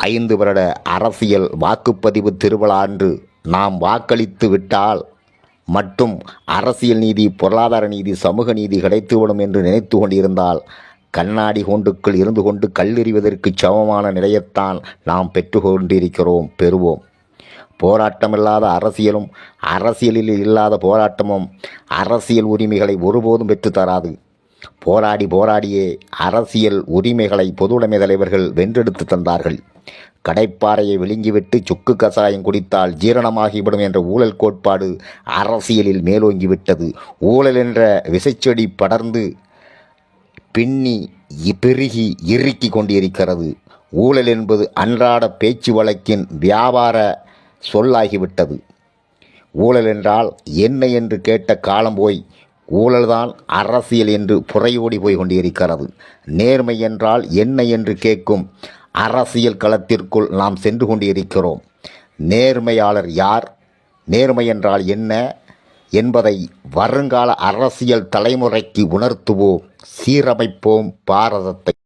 5 வருட அரசியல் வாக்குப்பதிவு திருவிழா அன்று நாம் வாக்களித்து விட்டால் மட்டும் அரசியல் நீதி, பொருளாதார நீதி, சமூக நீதி கிடைத்துவிடும் என்று நினைத்து கொண்டிருந்தால் கண்ணாடி கூண்டுக்குள் இருந்து கொண்டு கல்லெறிவதற்கு சமமான நிலையத்தான் நாம் பெற்றுக்கொண்டிருக்கிறோம், பெறுவோம். போராட்டமில்லாத அரசியலும் அரசியலில் இல்லாத போராட்டமும் அரசியல் உரிமைகளை ஒருபோதும் பெற்றுத்தராது. போராடியே அரசியல் உரிமைகளை பொதுவுடைமை தலைவர்கள் வென்றெடுத்து தந்தார்கள். கடைப்பாறையை விழுங்கிவிட்டு சுக்கு கசாயம் குடித்தால் ஜீரணமாகிவிடும் என்ற ஊழல் கோட்பாடு அரசியலில் மேலோங்கிவிட்டது. ஊழல் என்ற விசைச்செடி படர்ந்து பின்னி பெருகி இறுக்கி கொண்டிருக்கிறது. ஊழல் என்பது அன்றாட பேச்சு வழக்கின் வியாபார சொல்லாகிவிட்டது. ஊழல் என்றால் என்ன என்று கேட்ட காலம் போய் ஊழல்தான் அரசியல் என்று புறையோடி போய் கொண்டிருக்கிறது. நேர்மை என்றால் என்ன என்று கேட்கும் அரசியல் களத்திற்குள் நாம் சென்று கொண்டிருக்கிறோம். நேர்மையாளர் யார், நேர்மை என்றால் என்ன என்பதை வருங்கால அரசியல் தலைமுறைக்கு உணர்த்துவோம். சீரமைப்போம் பாரதத்தை.